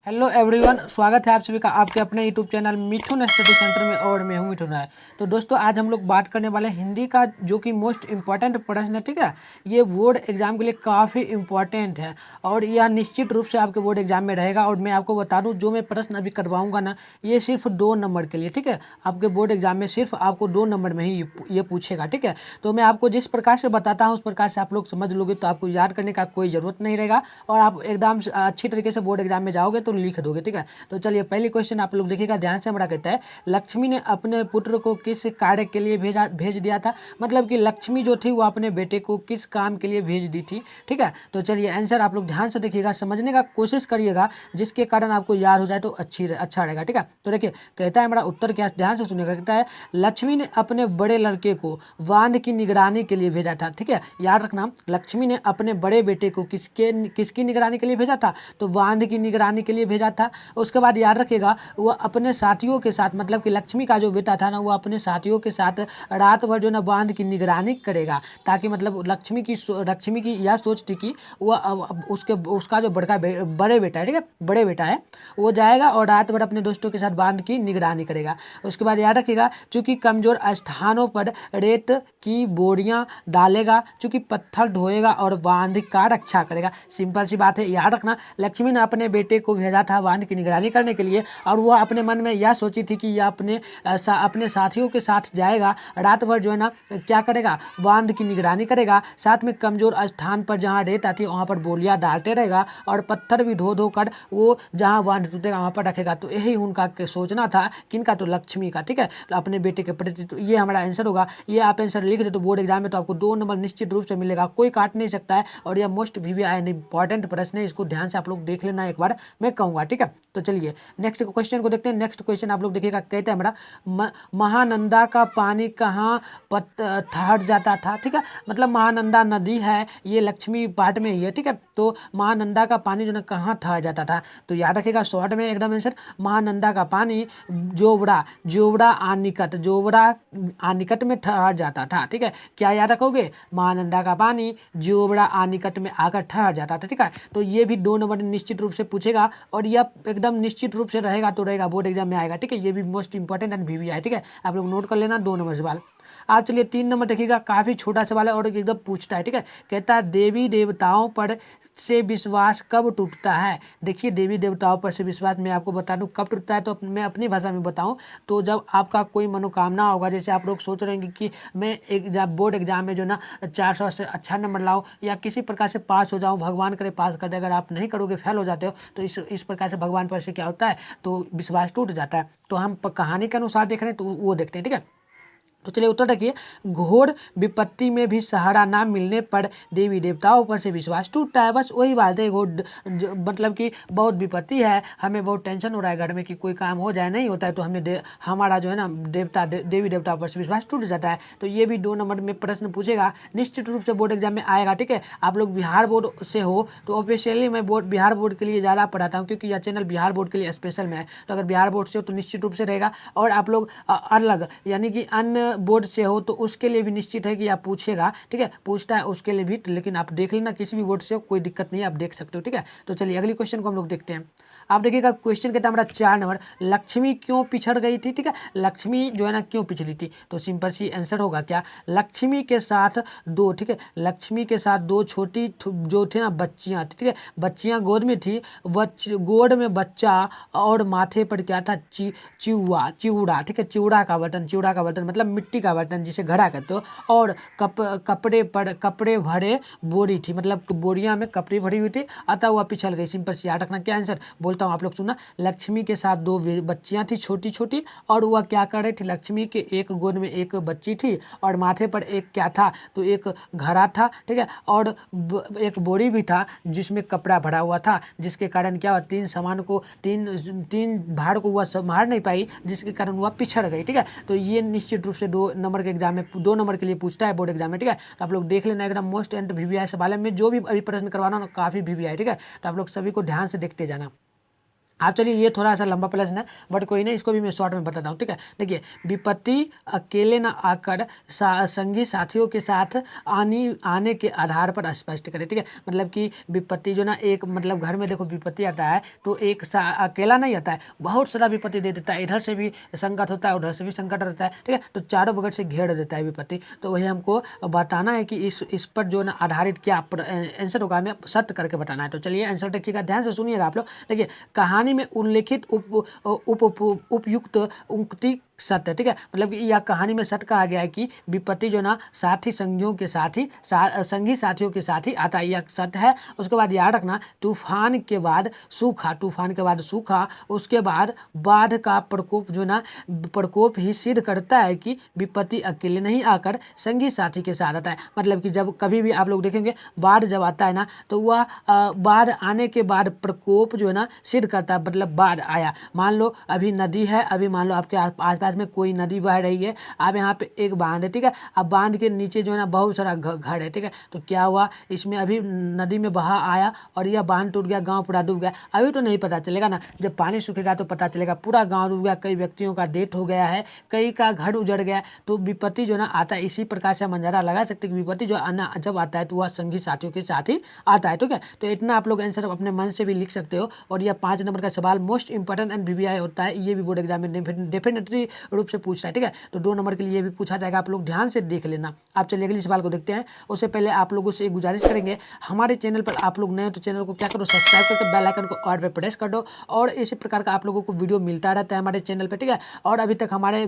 Hello everyone, स्वागत है आप सभी का आपके अपने यूट्यूब चैनल मिथुन स्टडी सेंटर में। और मैं हूं मिथुन राय। तो दोस्तों, आज हम लोग बात करने वाले हैं हिंदी का, जो कि मोस्ट इम्पॉर्टेंट प्रश्न है। ठीक है, ये बोर्ड एग्जाम के लिए काफ़ी इम्पॉर्टेंट है और यह निश्चित रूप से आपके बोर्ड एग्जाम में रहेगा। और मैं आपको बता दूं, जो मैं प्रश्न अभी करवाऊंगा ना, ये सिर्फ 2 नंबर के लिए। ठीक है, आपके बोर्ड एग्जाम में सिर्फ आपको 2 नंबर में ही ये पूछेगा। ठीक है, तो मैं आपको जिस प्रकार से बताता हूँ उस प्रकार से आप लोग समझ लोगे, तो आपको याद करने का कोई ज़रूरत नहीं रहेगा और आप एकदम अच्छी तरीके से बोर्ड एग्जाम में जाओगे तो लिख दोगे। ठीक है, तो चलिए पहली क्वेश्चन आप लोग देखिएगा ध्यान से। हमारा कहता है, लक्ष्मी ने अपने पुत्र को किस कार्य के लिए भेज दिया था। मतलब कि लक्ष्मी जो थी वो अपने बेटे को किस काम के लिए भेज दी थी। ठीक है, तो चलिए आंसर आप लोग ध्यान से देखिएगा, समझने का कोशिश करिएगा, जिसके कारण आपको याद हो जाए तो अच्छा रहेगा। ठीक है, तो देखिए कहता है हमारा उत्तर क्या, ध्यान से सुनिएगा। कहता है, लक्ष्मी ने अपने बड़े लड़के को वांद की निगरानी के लिए भेजा था। ठीक है, याद रखना, लक्ष्मी ने अपने बड़े बेटे को किसकी निगरानी के लिए भेजा था, तो वांद की निगरानी के लिए भेजा था। उसके बाद याद रखिएगा, वो अपने साथियों के साथ, मतलब कि लक्ष्मी का जो बेटा था ना, वो अपने साथियों के साथ रात भर जो ना बांध की निगरानी करेगा, ताकि मतलब लक्ष्मी की यह सोच थी कि वो उसका जो बड़े बेटा है, ठीक है, बड़े बेटा है, वो जाएगा और रात भर अपने दोस्तों के साथ बांध की निगरानी करेगा। उसके बाद याद रखिएगा, चूंकि कमजोर स्थानों पर रेत की बोरियां डालेगा, चूंकि पत्थर ढोएगा और बांध का रक्षा करेगा। सिंपल सी बात है, याद रखना, लक्ष्मी ने अपने बेटे को भेजा था बांध की निगरानी करने के लिए, और वह अपने मन में यह सोची थी कि यह अपने साथियों के साथ जाएगा, रात भर जो है ना क्या करेगा, बांध की निगरानी करेगा, साथ में कमजोर स्थान पर जहाँ रेत आती है वहाँ पर बोलियां डालते रहेगा और पत्थर भी धो धो कर वो जहाँ बांध टूटेगा वहाँ पर रखेगा। तो यही उनका सोचना था, किनका, तो लक्ष्मी का। ठीक है, तो अपने बेटे के प्रति। तो ये हमारा आंसर होगा। ये आप आंसर लिख दे तो बोर्ड एग्जाम में तो आपको 2 नंबर निश्चित रूप से मिलेगा, कोई काट नहीं सकता है। और यह मोस्ट VVI इंपॉर्टेंट प्रश्न है, इसको ध्यान से आप लोग देख लेना एक बार, मैं कहूँगा। ठीक है, तो चलिए नेक्स्ट क्वेश्चन को देखते हैं। नेक्स्ट क्वेश्चन आप लोग देखिएगा, कहते हैं हमारा, महानंदा का पानी कहाँ ठहर जाता था। ठीक है, मतलब महानंदा नदी है, ये लक्ष्मी पार्ट में ही है। ठीक है, तो महानंदा का पानी जो ना कहाँ ठहर जाता था, तो याद रखिएगा शॉर्ट में एकदम आंसर, महानंदा का पानी जोवड़ा आनिकट में ठहर जाता था। ठीक है, क्या याद रखोगे, महानंदा का पानी जोवड़ा आनिकट में आकर ठहर जाता था। ठीक है, तो ये भी 2 नंबर निश्चित रूप से पूछेगा और यह एकदम निश्चित रूप से रहेगा, तो रहेगा, बोर्ड एग्जाम में आएगा। ठीक है, ये भी मोस्ट इंपॉर्टेंट एंड VVI। ठीक है, आप लोग नोट कर लेना, 2 नंबर सवाल। आप चलिए 3 नंबर देखिएगा, काफी छोटा सवाल है और एकदम पूछता है। ठीक है, कहता है, देवी देवताओं पर से विश्वास कब टूटता है। देखिए, देवी देवताओं पर से विश्वास मैं आपको बता दूं कब टूटता है, तो मैं अपनी भाषा में बताऊं तो जब आपका कोई मनोकामना होगा, जैसे आप लोग सोच रहे हैं कि मैं बोर्ड एग्जाम में जो ना 400 से अच्छा नंबर लाऊं या किसी प्रकार से पास हो जाऊं, भगवान करे पास कर दे, अगर आप नहीं करोगे, फेल हो जाते हो, तो इस प्रकार से भगवान पर से क्या होता है, तो विश्वास टूट जाता है। तो हम कहानी के अनुसार देख रहे हैं, तो वो देखते हैं। ठीक है, तो चलिए उत्तर देखिए, घोर विपत्ति में भी सहारा ना मिलने पर देवी देवताओं पर से विश्वास टूटता है। बस वही बात है, मतलब कि बहुत विपत्ति है, हमें बहुत टेंशन हो रहा है घर में कि कोई काम हो जाए, नहीं होता है, तो हमें हमारा जो है ना देवी देवताओं पर से विश्वास टूट जाता है। तो ये भी 2 नंबर में प्रश्न पूछेगा, निश्चित रूप से बोर्ड एग्जाम में आएगा। ठीक है, आप लोग बिहार बोर्ड से हो तो ऑफिशियली मैं बिहार बोर्ड के लिए ज़्यादा पढ़ाता हूँ, क्योंकि यह चैनल बिहार बोर्ड के लिए स्पेशल में है। तो अगर बिहार बोर्ड से हो तो निश्चित रूप से रहेगा, और आप लोग अलग यानी कि अन्य बोर्ड से हो तो उसके लिए भी निश्चित है कि आप पूछेगा। ठीक है, पूछता है उसके लिए भी, लेकिन आप देख लेना, किसी भी बोर्ड से हो कोई दिक्कत नहीं है, आप देख सकते हो। ठीक है, तो चलिए अगली क्वेश्चन को हम लोग देखते हैं। आप देखिएगा, क्वेश्चन कहता है हमारा 4 नंबर, लक्ष्मी क्यों पिछड़ गई थी। ठीक है, लक्ष्मी जो है ना क्यों पिछड़ी थी, तो सिंपल सी आंसर होगा क्या, लक्ष्मी के साथ 2, ठीक है, लक्ष्मी के साथ 2 छोटी जो थे ना बच्चियां थी। ठीक है, बच्चियां गोद में थी, गोद में बच्चा और माथे पर क्या था, चिवड़ा। ठीक है, चिवड़ा का बर्तन मतलब मिट्टी का बर्तन जिसे घड़ा कहते हो, और कपड़े भरे बोरी थी, मतलब बोरियां में कपड़े भरी हुई थी, अतः वह पिछल गई। सिंपल से याद रखना क्या आंसर, बोलता हूँ आप लोग सुनना, लक्ष्मी के साथ 2 बच्चियां थी छोटी छोटी, और वह क्या कर रही थी, लक्ष्मी के एक गोद में एक बच्ची थी और माथे पर एक क्या था, तो एक घड़ा था। ठीक है, और एक बोरी भी था जिसमें कपड़ा भरा हुआ था, जिसके कारण क्या हुआ, 3 भार को वह संभाल नहीं पाई, जिसके कारण वह पिछड़ गई। ठीक है, तो ये निश्चित रूप से 2 नंबर के एग्जाम में 2 नंबर के लिए पूछता है बोर्ड एग्जाम में। ठीक है, तो आप लोग देख लेना, एकदम मोस्ट एंड VVI सवाल है, में जो भी अभी प्रश्न करवाना ना काफी VVI। ठीक है, तो आप लोग सभी को ध्यान से देखते जाना। आप चलिए ये थोड़ा सा लंबा प्रश्न है बट कोई नहीं, इसको भी मैं शॉर्ट में बताता हूँ, ठीक है। देखिए, विपत्ति अकेले न आकर संगी साथियों के साथ आने के आधार पर स्पष्ट करें, ठीक है। मतलब कि विपत्ति जो ना एक मतलब घर में देखो विपत्ति आता है तो एक अकेला नहीं आता है, बहुत सारा विपत्ति दे देता है, इधर से भी संकट होता है उधर से भी संकट रहता है, ठीक है। तो चारों बगल से घेर देता है विपत्ति। तो वही हमको बताना है कि इस पर जो ना आधारित क्या आंसर होगा, हमें सत्य करके बताना है। तो चलिए आंसर देखिएगा, ध्यान से सुनिएगा आप लोग। देखिए, कहानी में उल्लेखित उपयुक्त उक्ति सत्य, ठीक है। मतलब कि यह कहानी में सत्य कहा गया है कि विपत्ति जो ना साथी संगियों के साथ ही संगी साथियों के साथ ही आता है, यह सत्य है। उसके बाद याद रखना, तूफान के बाद सूखा, तूफान के बाद सूखा, उसके बाद बाढ़ का प्रकोप जो ना प्रकोप ही सिद्ध करता है कि विपत्ति अकेले नहीं आकर संगी साथी के साथ आता है। मतलब कि जब कभी भी आप लोग देखेंगे बाढ़ जब आता है ना तो वह बाढ़ आने के बाद प्रकोप जो है ना सिद्ध करता है। मतलब बाढ़ आया, मान लो अभी नदी है, अभी मान लो आपके आसपास में कोई नदी बह रही है, अब यहाँ पे एक बांध है, ठीक है। अब बांध के नीचे जो है ना बहुत सारा घर है, ठीक है। तो क्या हुआ, इसमें अभी नदी में बहा आया और यह बांध टूट गया, गांव पूरा डूब गया। अभी तो नहीं पता चलेगा ना, जब पानी सूखेगा तो पता चलेगा पूरा गांव डूब गया, कई व्यक्तियों का डेथ हो गया है, कई का घर उजड़ गया। तो विपत्ति जो ना आता है, इसी प्रकार से हम अंदाजा लगा सकते हैं कि विपत्ति जो आना जब आता है तो वह संगी साथियों के साथ ही आता है, ठीक है। तो इतना आप लोग आंसर अपने मन से भी लिख सकते हो। और यह 5 नंबर का सवाल मोस्ट इंपॉर्टेंट एंड वीवीआई होता है, ये भी बोर्ड एग्जाम में डेफिनेटली रूप से पूछता है, ठीक है। तो 2 नंबर के लिए भी पूछा जाएगा, आप लोग ध्यान से देख लेना। आप चलिए अगले सवाल को देखते हैं। उससे पहले आप लोगों से एक गुजारिश करेंगे, हमारे चैनल पर आप लोग नए हो तो चैनल को क्या करो, सब्सक्राइब करके बेल आइकन को ऑल पे प्रेस कर दो, और इसी प्रकार का आप लोगों को वीडियो मिलता रहता है हमारे चैनल पे, ठीक है। और अभी तक हमारे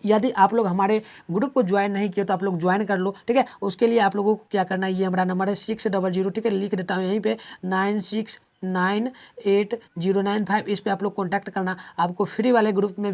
यदि आप लोग हमारे ग्रुप को ज्वाइन नहीं किए तो आप लोग ज्वाइन कर लो, ठीक है। उसके लिए आप लोगों को क्या करना है, ये हमारा नंबर है 600, ठीक है, लिख देता हूँ यहीं पे 96980995, इस पे आप लोग कांटेक्ट करना। आपको फ्री वाले ग्रुप में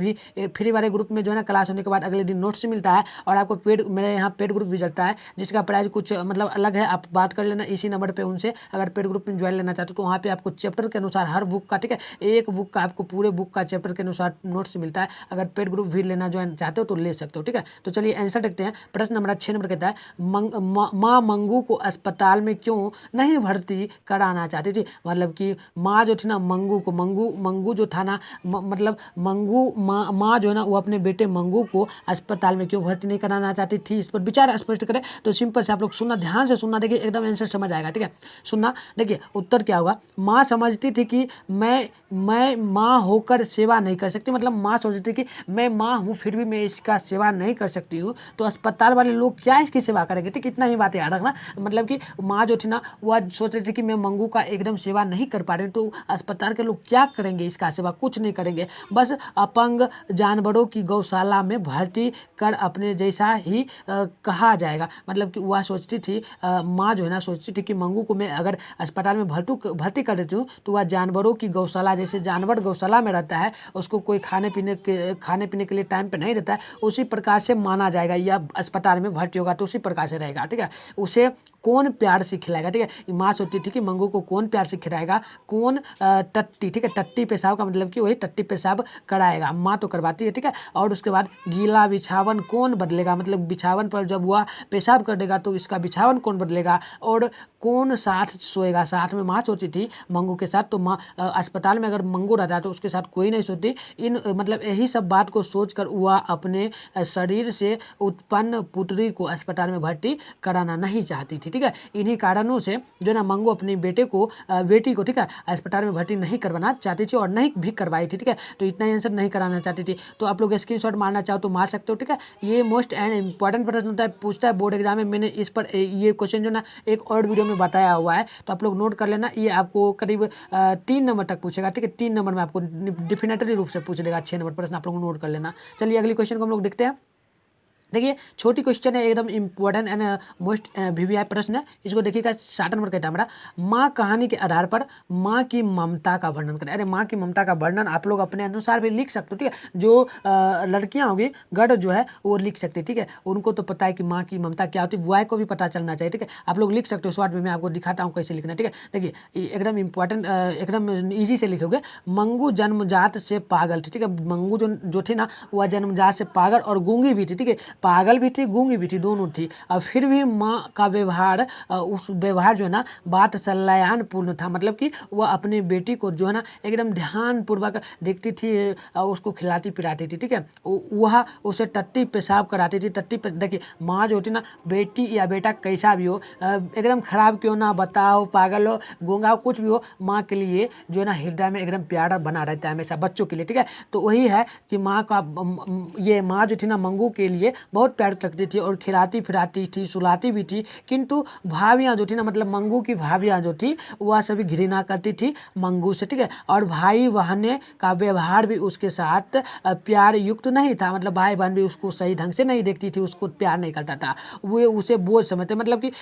जो है ना क्लास होने के बाद अगले दिन नोट्स मिलता है, और आपको मेरे यहाँ पेड ग्रुप भी चलता है जिसका प्राइस कुछ मतलब अलग है। आप बात कर लेना इसी नंबर पे उनसे, अगर पेड ग्रुप में ज्वाइन लेना चाहते हो तो वहाँ पे आपको चैप्टर के अनुसार हर बुक का, ठीक है, एक बुक का आपको पूरे बुक का चैप्टर के अनुसार नोट्स मिलता है। अगर पेड ग्रुप भी लेना ज्वाइन चाहते हो तो ले सकते हो, ठीक है। तो चलिए आंसर देखते हैं। प्रश्न नंबर 6 नंबर कहता है, माँ मंगू को अस्पताल में क्यों नहीं भर्ती कराना चाहती थी। मतलब कि माँ जो थी ना मंगू जो था ना, मतलब माँ जो है ना वो अपने बेटे मंगू को अस्पताल में क्यों भर्ती नहीं कराना चाहती थी, इस पर विचार स्पष्ट करें। तो सिंपल से आप लोग सुनना, ध्यान से सुनना, देखिए एकदम आंसर समझ आएगा, ठीक है। सुनना, देखिए उत्तर क्या होगा। माँ समझती थी कि मैं माँ होकर सेवा नहीं कर सकती, मतलब माँ सोचती थी कि मैं माँ हूँ फिर भी मैं इसका सेवा नहीं कर सकती हूँ, तो अस्पताल वाले लोग क्या इसकी सेवा करेंगे, ठीक, इतना ही बात याद रखना। मतलब कि माँ जो थी ना वह सोच रही थी कि मैं मंगू का एकदम सेवा नहीं कर पा रही, तो अस्पताल के लोग क्या करेंगे इसका सेवा, कुछ नहीं करेंगे, बस अपंग जानवरों की गौशाला में भर्ती कर अपने जैसा ही कहा जाएगा। मतलब कि वह सोचती थी, माँ जो है ना सोचती थी कि मंगू को मैं अगर अस्पताल में भर्ती कर देती हूँ तो वह जानवरों की गौशाला, जैसे जानवर गौशाला में रहता है, उसको कोई खाने पीने के लिए टाइम पे नहीं रहता है, उसी प्रकार से माना जाएगा। या अस्पताल में भर्ती होगा तो उसी प्रकार से रहेगा, ठीक है। उसे कौन प्यार से खिलाएगा, ठीक है। माँ सोचती थी कि मंगू को कौन प्यार से खिलाएगा, कौन टट्टी, ठीक है, टट्टी पेशाब का मतलब कि वही टट्टी पेशाब कराएगा, माँ तो करवाती है, ठीक है। और उसके बाद गीला बिछावन कौन बदलेगा, मतलब बिछावन पर जब वह पेशाब कर देगा तो इसका बिछावन कौन बदलेगा, और कौन साथ सोएगा, साथ में माँ सोची थी मंगू के साथ। तो माँ अस्पताल में अगर मंगू रहता तो उसके साथ कोई नहीं सोती। इन मतलब यही सब बात को सोचकर वह अपने शरीर से उत्पन्न पुत्री को अस्पताल में भर्ती कराना नहीं चाहती थी, ठीक है। इन्हीं कारणों से जो ना मंगू अपने बेटी को, ठीक है, अस्पताल में भर्ती नहीं करवाना चाहती थी और नहीं भी करवाई थी, ठीक है। तो इतना आंसर नहीं कराना चाहती थी। तो आप लोग स्क्रीनशॉट मारना चाहो तो मार सकते हो, ठीक है। ये मोस्ट एंड इंपॉर्टेंट प्रश्न होता है, पूछता है बोर्ड एग्जाम में। मैंने इस पर ये क्वेश्चन जो ना एक और वीडियो में बताया हुआ है, तो आप लोग नोट कर लेना। ये आपको करीब 3 नंबर तक पूछेगा, ठीक है। 3 नंबर में आपको डेफिनेटली रूप से पूछ लेगा। 6 नंबर प्रश्न आप लोग नोट कर लेना। चलिए अगली क्वेश्चन को हम लोग देखते हैं। देखिए छोटी क्वेश्चन है, एकदम इंपॉर्टेंट एंड मोस्ट वीवीआई प्रश्न है। इसको देखिएगा। 60 नंबर कहता है हमारा, माँ कहानी के आधार पर माँ की ममता का वर्णन करें। अरे माँ की ममता का वर्णन आप लोग अपने अनुसार भी लिख सकते हो, ठीक है। जो लड़कियाँ होगी गढ़ जो है वो लिख सकती है, ठीक है। उनको तो पता है कि माँ की ममता क्या होती है, बॉय को भी पता चलना चाहिए, ठीक है। आप लोग लिख सकते हो, शॉर्ट में मैं आपको दिखाता हूँ कैसे लिखना है, ठीक है। देखिए एकदम इंपॉर्टेंट, एकदम ईजी से लिखोगे। मंगू जन्मजात से पागल थी, ठीक है। मंगू जो थी ना वह जन्मजात से पागल और गूंगी भी थी, ठीक है। पागल भी थी, गूंगी भी थी, दोनों थी, और फिर भी माँ का व्यवहार, उस व्यवहार जो है ना बात सल्यान पूर्ण था, मतलब कि वह अपनी बेटी को जो है ना एकदम ध्यानपूर्वक देखती थी और उसको खिलाती पिलाती थी, ठीक है। वह उसे टट्टी पेशाब कराती थी। टट्टी पे देखिए, माँ जो होती ना, बेटी या बेटा कैसा भी हो, एकदम खराब क्यों ना, बताओ पागल हो, गूंगा हो, कुछ भी हो, माँ के लिए जो है ना हृदय में एकदम प्यारा बना रहता है हमेशा बच्चों के लिए, ठीक है। तो वही है कि माँ का ये माँ जो थी ना मंगू के लिए बहुत प्यार रखती थी और खिलाती फिराती थी, सुलाती भी थी। किंतु भाभियाँ जो थी ना, मतलब मंगू की भाभियाँ जो थी वह सभी घृणा करती थी मंगू से, ठीक है। और भाई बहने का व्यवहार भी उसके साथ प्यार युक्त नहीं था, मतलब भाई बहन भी उसको सही ढंग से नहीं देखती थी, उसको प्यार नहीं करता था, वो उसे बोझ समझते, मतलब कि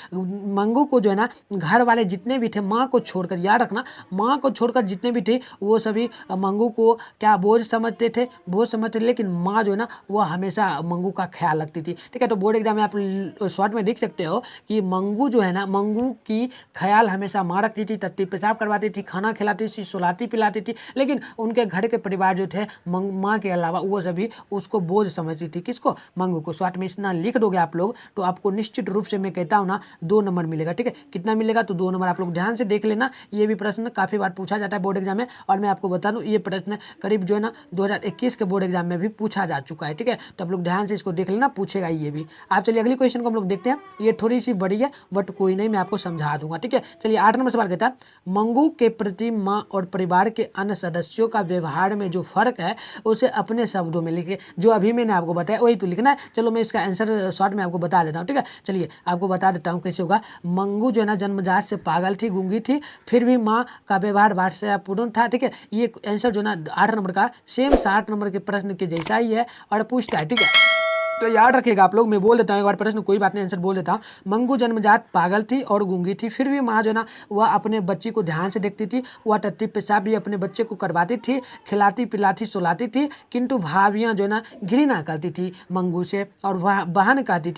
मंगू को जो है ना घर वाले जितने भी थे, माँ को छोड़कर, याद रखना, माँ को छोड़कर जितने भी थे वो सभी मंगू को क्या बोझ समझते थे, बोझ समझते थे। लेकिन माँ जो है ना वो हमेशा मंगू का ख्याल रखती थी, ठीक है। तो बोर्ड एग्जाम में आप शॉर्ट में देख सकते हो कि मंगू जो है ना, मंगू की ख्याल हमेशा माँ रखती थी, टट्टी पेशाब करवाती थी, खाना खिलाती थी, सुलाती पिलाती थी। लेकिन उनके घर के परिवार जो थे माँ के अलावा वो सभी उसको बोझ समझती थी, किसको, मंगू को। शॉर्ट में इतना लिख दोगे आप लोग तो आपको निश्चित रूप से मैं कहता हूँ ना 2 नंबर मिलेगा, ठीक है। कितना मिलेगा, तो 2 नंबर। आप लोग ध्यान से देख लेना, ये भी प्रश्न काफ़ी बार पूछा जाता है बोर्ड एग्जाम में, और मैं आपको बता दूं ये प्रश्न करीब जो है ना 2021 के बोर्ड एग्जाम में भी पूछा जा चुका है, ठीक है। तो आप लोग ध्यान से इसको देख लेना, पूछेगा ये भी। आप चलिए अगली क्वेश्चन को हम लोग देखते हैं। ये थोड़ी सी बड़ी है बट कोई नहीं, मैं आपको समझा दूंगा, ठीक है। चलिए 8 नंबर सवाल कहता है, मंगू के प्रति माँ और परिवार के अन्य सदस्यों का व्यवहार में जो फर्क है उसे अपने शब्दों में लिखे। जो अभी मैंने आपको बताया वही तो लिखना है। चलो मैं इसका आंसर शॉर्ट में आपको बता देता हूँ, ठीक है। चलिए आपको बता देता हूँ कैसे होगा। मंगू जो है ना जन्मजात से पागल थी, गूंगी थी, फिर भी माँ का व्यवहार वात्सल्यपूर्ण था, ठीक है। ये आंसर जो ना 8 नंबर का सेम 60 नंबर के प्रश्न के जैसा ही है और पूछता है, ठीक है। तो याद रखिएगा आप लोग, मैं बोल देता हूँ एक बार प्रश्न, कोई बात नहीं, आंसर बोल देता हूँ। मंगू जन्मजात पागल थी और गूंगी थी, फिर भी माँ जो ना वह अपने बच्ची को ध्यान से देखती थी, वह टट्टी पेशाब भी अपने बच्चे को करवाती थी, खिलाती पिलाती सुलाती थी। किंतु भाभियाँ जो ना घृणा करती थी मंगू से, और वह बहन कहती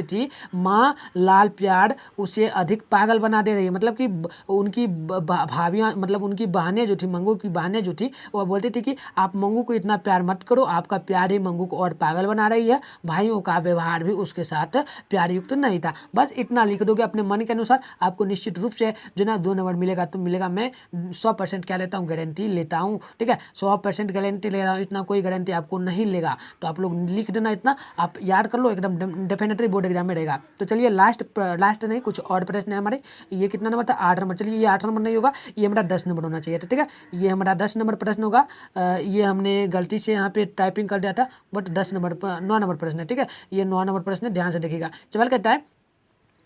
थी माँ लाल प्यार उसे अधिक पागल बना दे रही है। मतलब कि उनकी भाभियाँ, मतलब उनकी बहनें जो थी, मंगू की बहनें जो थी, वह बोलती थी कि आप मंगू को इतना प्यार मत करो, आपका प्यार ही मंगू को और पागल बना रही है। भाइयों का व्यवहार भी उसके साथ प्यार युक्त नहीं था। बस इतना लिख दोगे अपने मन के अनुसार, आपको निश्चित रूप से जो ना 2 नंबर मिलेगा। तो मिलेगा, मैं 100% क्या लेता हूँ, गारंटी लेता हूँ, ठीक है। 100% गारंटी ले रहा हूँ, इतना कोई गारंटी आपको नहीं लेगा। तो आप लोग लिख देना, इतना आप याद कर लो, एकदम डेफिनेटली बोर्ड एग्जाम में रहेगा। तो चलिए लास्ट नहीं, कुछ और प्रश्न है हमारे। ये कितना नंबर था, 8 नंबर। चलिए ये 8 नंबर नहीं होगा, ये हमारा 10 नंबर होना चाहिए था, ठीक है। ये हमारा 10 नंबर प्रश्न होगा। ये हमने गलती से यहाँ पे टाइपिंग कर दिया था, बट 9 नंबर प्रश्न है, ठीक है। ये 9 नंबर प्रश्न है, ध्यान से देखिएगा। सवाल कहता है,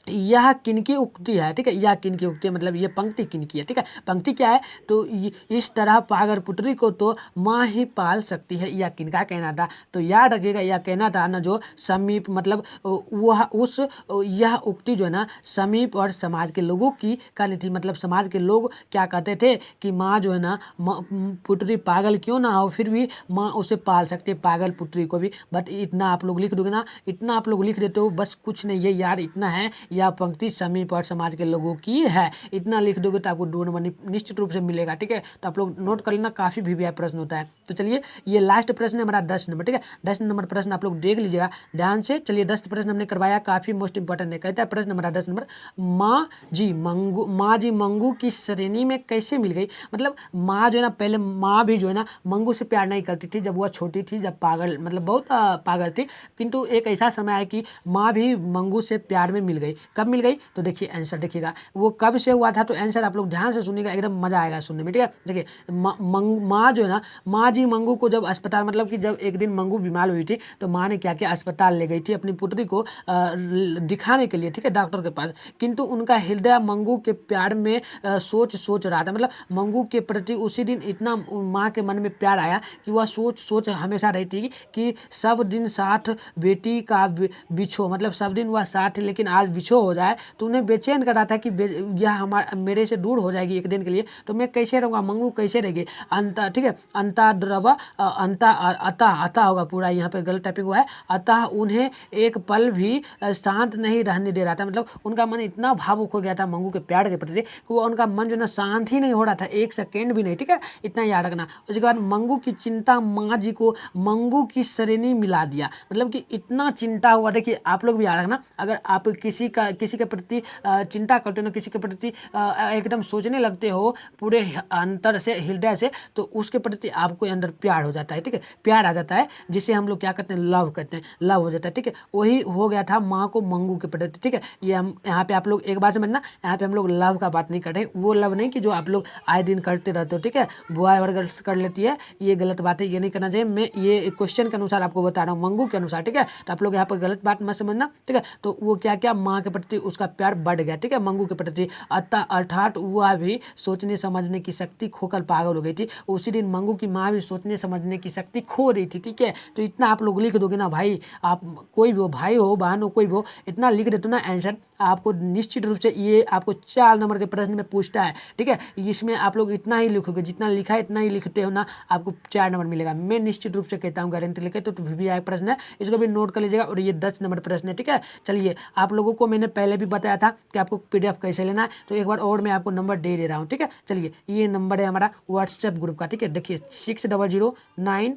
यह किनकी उक्ति है, ठीक है। यह किनकी उक्ति है, मतलब ये पंक्ति किनकी है, ठीक है। पंक्ति क्या है, तो इस तरह पागल पुत्री को तो माँ ही पाल सकती है, यह किनका कहना था। तो याद रखिएगा, यह कहना था ना जो समीप, मतलब वह उस यह उक्ति जो है ना समीप और समाज के लोगों की कहनी थी। मतलब समाज के लोग क्या कहते थे कि माँ जो है ना पुत्री पागल क्यों ना हो, फिर भी माँ उसे पाल सकती है, पागल पुत्री को भी। बट इतना आप लोग लिख दोगे ना, इतना आप लोग लिख देते हो, बस कुछ नहीं, ये यार इतना है, यह पंक्ति समीप और समाज के लोगों की है। इतना लिख दोगे तो आपको 2 नंबर निश्चित रूप से मिलेगा, ठीक है। तो आप लोग नोट कर लेना, काफी भी प्रश्न होता है। तो चलिए ये लास्ट प्रश्न है हमारा 10 नंबर, ठीक है। 10 नंबर प्रश्न आप लोग देख लीजिएगा ध्यान से। चलिए 10 प्रश्न हमने करवाया, काफी मोस्ट इंपॉर्टेंट है। कहता है प्रश्न हमारा 10 नंबर, माँ जी मंगू की श्रेणी में कैसे मिल गई। मतलब माँ जो है ना, पहले माँ भी जो है ना मंगू से प्यार नहीं करती थी, जब वह छोटी थी, जब पागल, मतलब बहुत पागल थी। किंतु एक ऐसा समय है कि माँ भी मंगू से प्यार में मिल गई। कब मिल गई, तो देखिए आंसर देखिएगा वो कब से हुआ था। तो आंसर आप लोग ध्यान से सुनिएगा, एकदम मजा आएगा सुनने में, ठीक है। देखिए माँ जो है ना, माँ जी मंगू को जब अस्पताल, मतलब कि जब एक दिन मंगू बीमार हुई थी तो माँ ने क्या किया, अस्पताल ले गई थी अपनी पुत्री को दिखाने के लिए, ठीक है, डॉक्टर के पास। किंतु उनका हृदय मंगू के प्यार में सोच रहा था। मतलब मंगू के प्रति उसी दिन इतना माँ के मन में प्यार आया कि वह सोच हमेशा रहती कि सब दिन साथ बेटी का बिछो, मतलब सब दिन वह साथ है लेकिन आज शो हो जाए तो उन्हें बेचैन कर रहा था कि यह हमारा मेरे से दूर हो जाएगी एक दिन के लिए, तो मैं कैसे रहूँगा, मंगू कैसे रहेगी। अंता, ठीक है, अंता द्रवा अंता अतः अतः होगा पूरा, यहाँ पे गलत टाइपिंग हुआ है। अतः उन्हें एक पल भी शांत नहीं रहने दे रहा था, मतलब उनका मन इतना भावुक हो गया था मंगू के प्यार के प्रति कि वो उनका मन जो ना शांत ही नहीं हो रहा था, एक सेकेंड भी नहीं, ठीक है, इतना याद रखना। उसके बाद मंगू की चिंता माँ जी को मंगू की श्रेणी मिला दिया, मतलब कि इतना चिंता हुआ। देखिए आप लोग भी याद रखना, अगर आप किसी के प्रति चिंता करते हो ना, किसी के प्रति एकदम सोचने लगते हो पूरे अंतर से, हृदय से, तो उसके प्रति आपको अंदर प्यार हो जाता है, ठीक है, प्यार आ जाता है, जिसे हम लोग क्या कहते हैं, लव कहते हैं, लव हो जाता है, ठीक है। वही हो गया था माँ को मंगू के प्रति, ठीक है। ये हम यहाँ पे आप लोग एक बात समझना, यहाँ पे हम लोग लव का बात नहीं कर रहे, वो लव नहीं कि जो आप लोग आए दिन करते रहते हो, ठीक है, बॉय और गर्ल्स कर लेती है, ये गलत बात है, ये नहीं करना चाहिए। मैं ये क्वेश्चन के अनुसार आपको बता रहा हूँ, मंगू के अनुसार, ठीक है, तो आप लोग यहाँ पर गलत बात मत समझना, ठीक है। तो वो क्या क्या माँ के प्रति उसका प्यार बढ़ गया, ठीक है, मंगू के प्रति, अर्थात वह भी सोचने समझने की शक्ति खोकर पागल हो गई थी। उसी दिन मंगू की माँ भी सोचने समझने की शक्ति खो रही थी, ठीक है। तो इतना आप लोग लिख दोगे ना भाई, आप कोई भी हो, भाई हो बहन हो, कोई भी हो, इतना लिख देते हो ना आंसर, आपको निश्चित रूप से ये आपको 4 नंबर के प्रश्न में पूछता है, ठीक है। इसमें आप लोग इतना ही लिखोगे, जितना लिखा है इतना ही लिखते हो ना, आपको 4 नंबर मिलेगा, मैं निश्चित रूप से कहता हूँ, गारंटी लेके। तो VVI प्रश्न है, इसको भी नोट कर लीजिएगा, और ये 10 नंबर प्रश्न है, ठीक है। चलिए, आप लोगों को मैंने पहले भी बताया था कि आपको PDF कैसे लेना है, तो एक बार और मैं आपको नंबर दे रहा हूँ, ठीक है। चलिए, ये नंबर है हमारा व्हाट्सएप ग्रुप का, ठीक है, देखिए 6009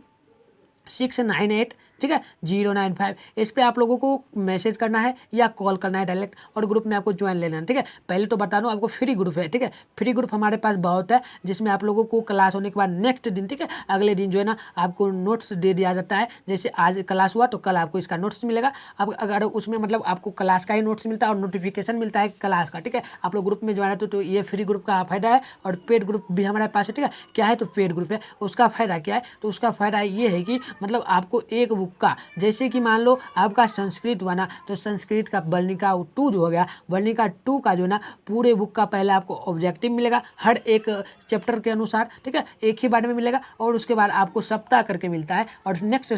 ठीक है 095, इस पे आप लोगों को मैसेज करना है या कॉल करना है डायरेक्ट, और ग्रुप में आपको ज्वाइन लेना है, ठीक है। पहले तो बता दूं, आपको फ्री ग्रुप है, ठीक है, फ्री ग्रुप हमारे पास बहुत है, जिसमें आप लोगों को क्लास होने के बाद नेक्स्ट दिन, ठीक है, अगले दिन जो है ना आपको नोट्स दे दिया जाता है। जैसे आज क्लास हुआ तो कल आपको इसका नोट्स मिलेगा। अब अगर उसमें मतलब आपको क्लास का ही नोट्स मिलता है और नोटिफिकेशन मिलता है क्लास का, ठीक है। आप लोग ग्रुप में ज्वाइन होते तो ये फ्री ग्रुप का फायदा है, और पेड ग्रुप भी हमारे पास है, ठीक है। क्या है तो पेड ग्रुप है, उसका फायदा क्या है, तो उसका फायदा ये है कि मतलब आपको एक बुक का, जैसे कि मान लो आपका संस्कृत हुआ ना, तो संस्कृत का वर्णिका 2 जो हो गया, वर्णिका 2 का जो ना पूरे बुक का पहले आपको ऑब्जेक्टिव मिलेगा हर एक चैप्टर के अनुसार, ठीक है, एक ही बार में मिलेगा, और उसके बाद आपको सप्ताह करके मिलता है, और नेक्स्ट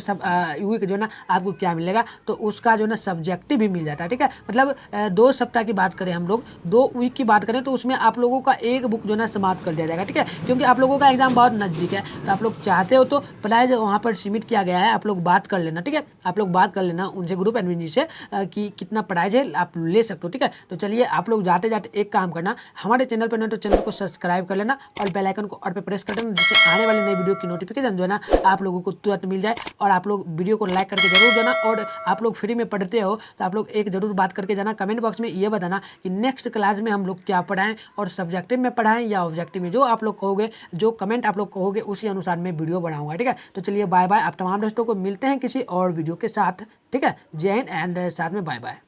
वीक जो ना आपको क्या मिलेगा, तो उसका जो ना सब्जेक्टिव भी मिल जाता है, ठीक है। मतलब 2 सप्ताह की बात करें हम लोग, 2 वीक की बात करें, तो उसमें आप लोगों का एक बुक जो ना समाप्त कर दिया जाएगा, ठीक है, क्योंकि आप लोगों का एग्जाम बहुत नज़दीक है। तो आप लोग चाहते हो तो प्राइज वहाँ पर सीमित किया गया है, आप लोग बात कर लेना, ठीक है, आप लोग बात कर लेना उनसे, ग्रुप एडमिन जी से, कि कितना प्राइज है आप ले सकते हो, ठीक है। तो चलिए, आप लोग जाते जाते एक काम करना, हमारे चैनल पर ना तो चैनल को सब्सक्राइब कर लेना, और बेल आइकन को और पे प्रेस कर देना, जिससे आने वाली नई वीडियो की नोटिफिकेशन जो है ना आप लोगों को तुरंत मिल जाए। और आप लोग वीडियो को लाइक करके जरूर देना, और आप लोग फ्री में पढ़ते हो तो आप लोग एक जरूर बात करके जाना, कमेंट बॉक्स में ये बताना कि नेक्स्ट क्लास में हम लोग क्या पढ़ाएं, और सब्जेक्टिव में पढ़ाएं या ऑब्जेक्टिव में, जो आप लोग कहोगे, जो कमेंट आप लोग कहोगे उसी अनुसार मैं वीडियो बनाऊंगा, ठीक है। तो चलिए, बाय बाय, आप तमाम दोस्तों को मिलते हैं किसी और वीडियो के साथ, ठीक है। जय हिंद एंड साथ में बाय बाय।